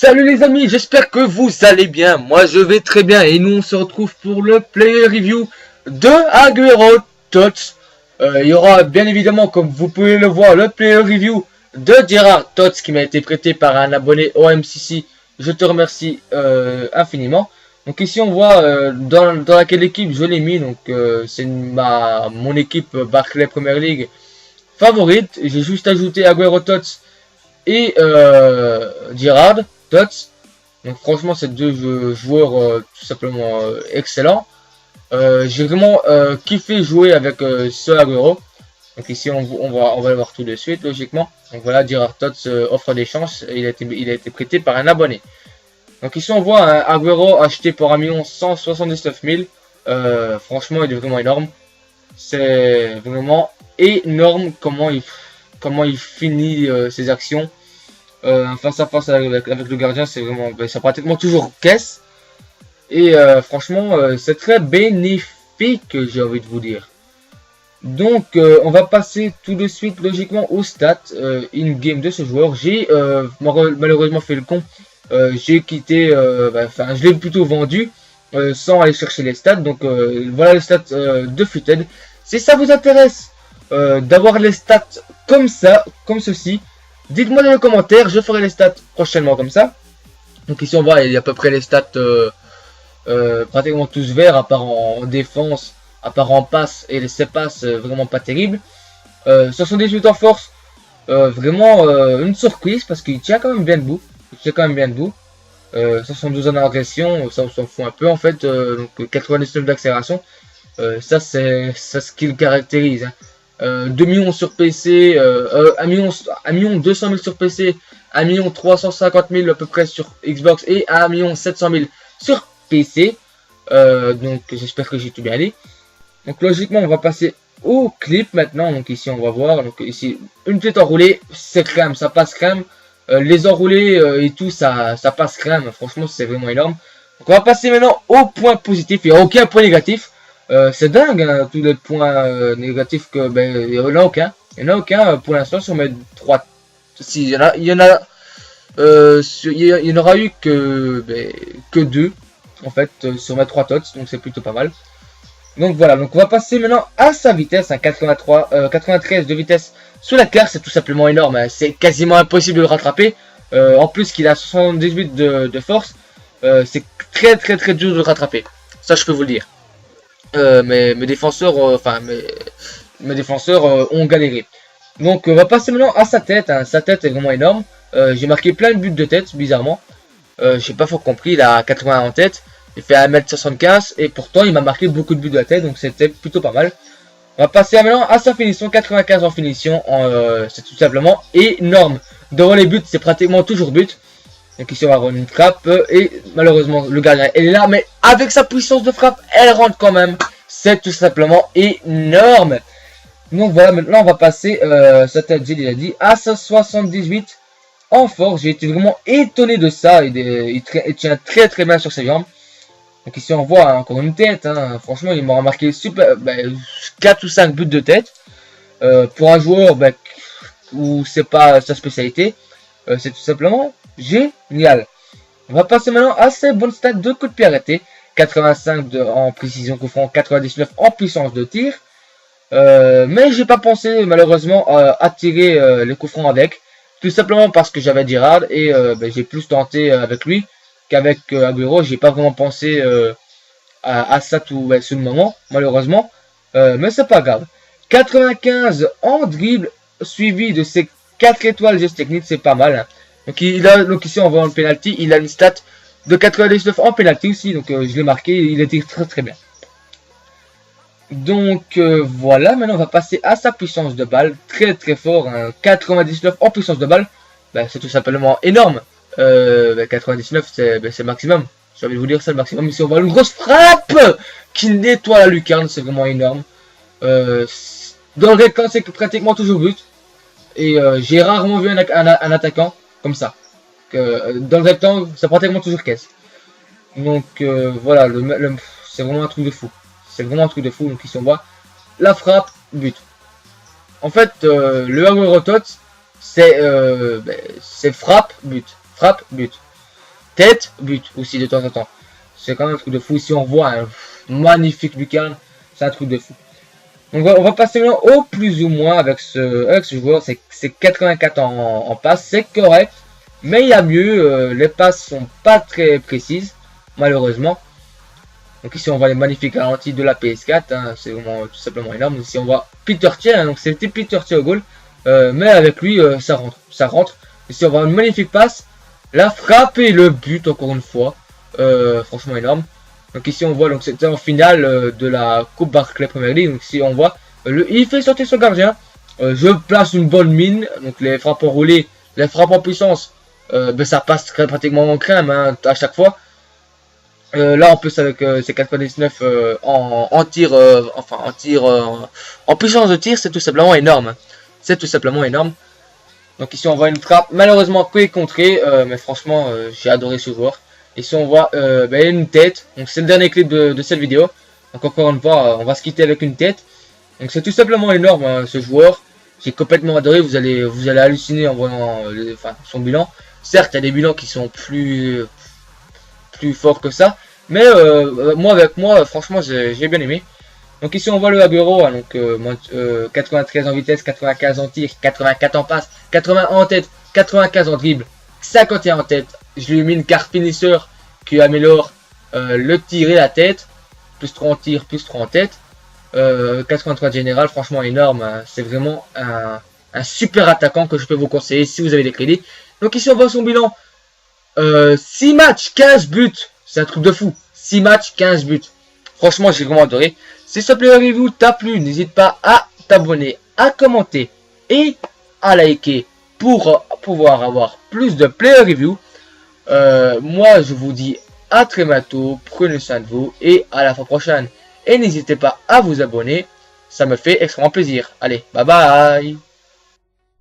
Salut les amis, j'espère que vous allez bien. Moi je vais très bien et nous on se retrouve pour le player review de Aguero Tots. Il y aura bien évidemment, comme vous pouvez le voir, le player review de Gerrard Tots qui m'a été prêté par un abonné OMCC. Je te remercie infiniment. Donc ici on voit dans laquelle équipe je l'ai mis. Donc c'est mon équipe Barclay Premier League favorite. J'ai juste ajouté Aguero Tots et Gerrard Tots. Donc franchement ces deux joueurs tout simplement excellents. J'ai vraiment kiffé jouer avec ce Aguero. Donc ici on va le voir tout de suite logiquement. Donc voilà, Gerrard Tots offre des chances et il a été prêté par un abonné. Donc ici on voit un Aguero acheté pour 1 179 000. Franchement il est vraiment énorme. C'est vraiment énorme comment il finit ses actions. Face à face avec le gardien, c'est vraiment, c'est pratiquement toujours caisse. Et franchement, c'est très bénéfique, j'ai envie de vous dire. Donc, on va passer tout de suite logiquement aux stats in-game de ce joueur. J'ai malheureusement fait le con. J'ai quitté, je l'ai plutôt vendu sans aller chercher les stats. Donc, voilà les stats de Futed. Si ça vous intéresse d'avoir les stats comme ça, comme ceci, dites-moi dans les commentaires, je ferai les stats prochainement comme ça. Donc ici on voit, il y a à peu près les stats pratiquement tous verts, à part en défense, à part en passe, et ses passes vraiment pas terribles. 78 en force, vraiment une surprise parce qu'il tient quand même bien debout. 72 en agression, ça on s'en fout un peu en fait. Donc 99 d'accélération, ça c'est ce qui le caractérise. Hein. 2 millions sur PC, 1 200 000 sur PC, 1 350 000 à peu près sur Xbox et 1 700 000 sur PC. Donc j'espère que j'ai tout bien dit. Donc logiquement on va passer au clip maintenant. Donc ici on va voir. Donc ici une tête enroulée, c'est crème, ça passe crème. Les enroulés et tout ça passe crème. Franchement c'est vraiment énorme. Donc on va passer maintenant au point positif. Il n'y a aucun point négatif. C'est dingue, hein, tous les points négatifs que il n'y en a aucun. Il n'y en a aucun pour l'instant sur mes 3. Si, il y en aura eu que 2 en fait sur mes 3 tots, donc c'est plutôt pas mal. Donc voilà, donc on va passer maintenant à sa vitesse, un 93 de vitesse sur la carte, c'est tout simplement énorme, hein, c'est quasiment impossible de le rattraper. En plus qu'il a 78 de force, c'est très dur de le rattraper, ça je peux vous le dire. Mes défenseurs, mes défenseurs ont galéré. Donc on va passer maintenant à sa tête. Hein. Sa tête est vraiment énorme. J'ai marqué plein de buts de tête, bizarrement. J'ai pas fort compris, il a 80 en tête. Il fait 1m75 et pourtant il m'a marqué beaucoup de buts de la tête, donc c'était plutôt pas mal. On va passer maintenant à sa finition, 95 en finition. C'est tout simplement énorme. Devant les buts, c'est pratiquement toujours but. Donc ici on va avoir une frappe et malheureusement le gardien elle est là, mais avec sa puissance de frappe elle rentre quand même. C'est tout simplement énorme. Donc voilà, maintenant on va passer, sa tête j'ai déjà dit, à sa 78 en force. J'ai été vraiment étonné de ça. Il tient très bien sur ses jambes. Donc ici on voit hein, encore une tête. Hein. Franchement il m'a remarqué 4 ou 5 buts de tête. Pour un joueur où c'est pas sa spécialité. C'est tout simplement génial. On va passer maintenant à ces bonnes stats de coup de pied arrêté. 85 en précision coup franc, 99 en puissance de tir. Mais j'ai pas pensé malheureusement à tirer les coups francs avec. Tout simplement parce que j'avais Gerrard et j'ai plus tenté avec lui qu'avec Aguero. J'ai pas vraiment pensé à ça tout le moment malheureusement. Mais c'est pas grave. 95 en dribble suivi de ses 4 étoiles geste technique, c'est pas mal. Hein. Donc ici on voit le penalty, il a une stat de 99 en penalty aussi, donc je l'ai marqué, il était très bien. Donc voilà, maintenant on va passer à sa puissance de balle, très fort, hein, 99 en puissance de balle, c'est tout simplement énorme. 99 c'est maximum, j'ai envie de vous dire c'est le maximum. Ici on voit une grosse frappe qui nettoie la lucarne, c'est vraiment énorme. Dans le rectangle c'est pratiquement toujours but. Et j'ai rarement vu un attaquant comme ça. Dans le rectangle, c'est pratiquement toujours caisse. Donc voilà, c'est vraiment un truc de fou. C'est vraiment un truc de fou. Donc ici on voit la frappe, but. En fait, le Aguero Tots, c'est frappe, but. Frappe, but. tête, but aussi de temps en temps. C'est quand même un truc de fou. Ici on voit un magnifique lucarne, c'est un truc de fou. Donc on va passer maintenant au plus ou moins avec ce joueur. C'est 84 en passe, c'est correct. Mais il y a mieux, les passes sont pas très précises, malheureusement. Donc ici on voit les magnifiques ralentis de la PS4, hein, c'est vraiment tout simplement énorme. Ici on voit Peter Thiel, hein, donc c'est le petit Peter Thiel au goal. Mais avec lui ça rentre. Ici on voit une magnifique passe, la frappe et le but encore une fois. Franchement énorme. Donc ici on voit, donc c'était en finale de la Coupe Barclay Premier League. Donc ici on voit, il fait sortir son gardien. Je place une bonne mine, donc les frappes enroulées, les frappes en puissance. Ben ça passe pratiquement en crème hein, à chaque fois. Là en plus avec ces 99 en tir, en puissance de tir, c'est tout simplement énorme. C'est tout simplement énorme. Donc ici on voit une frappe malheureusement peu contrée, mais franchement j'ai adoré ce joueur. Ici on voit ben, une tête, donc c'est le dernier clip de cette vidéo. Donc encore une fois on va se quitter avec une tête. Donc c'est tout simplement énorme hein, ce joueur. J'ai complètement adoré, vous allez halluciner en voyant son bilan. Certes il y a des bilans qui sont plus forts que ça. Mais avec moi franchement j'ai bien aimé. Donc ici on voit le Agüero, hein, donc 93 en vitesse, 95 en tir, 84 en passe, 80 en tête, 95 en dribble, 51 en tête. Je lui ai mis une carte finisher qui améliore le tir et la tête. Plus 3 en tir, plus 3 en tête. 83 de général, franchement énorme. Hein. C'est vraiment un super attaquant que je peux vous conseiller si vous avez des crédits. Donc ici on voit son bilan. 6 matchs, 15 buts. C'est un truc de fou. 6 matchs, 15 buts. Franchement, j'ai vraiment adoré. Si ce player review t'a plu, n'hésite pas à t'abonner, à commenter et à liker pour pouvoir avoir plus de player review. Moi, je vous dis à très bientôt. Prenez soin de vous et à la fois prochaine. Et n'hésitez pas à vous abonner. Ça me fait extrêmement plaisir. Allez, bye bye.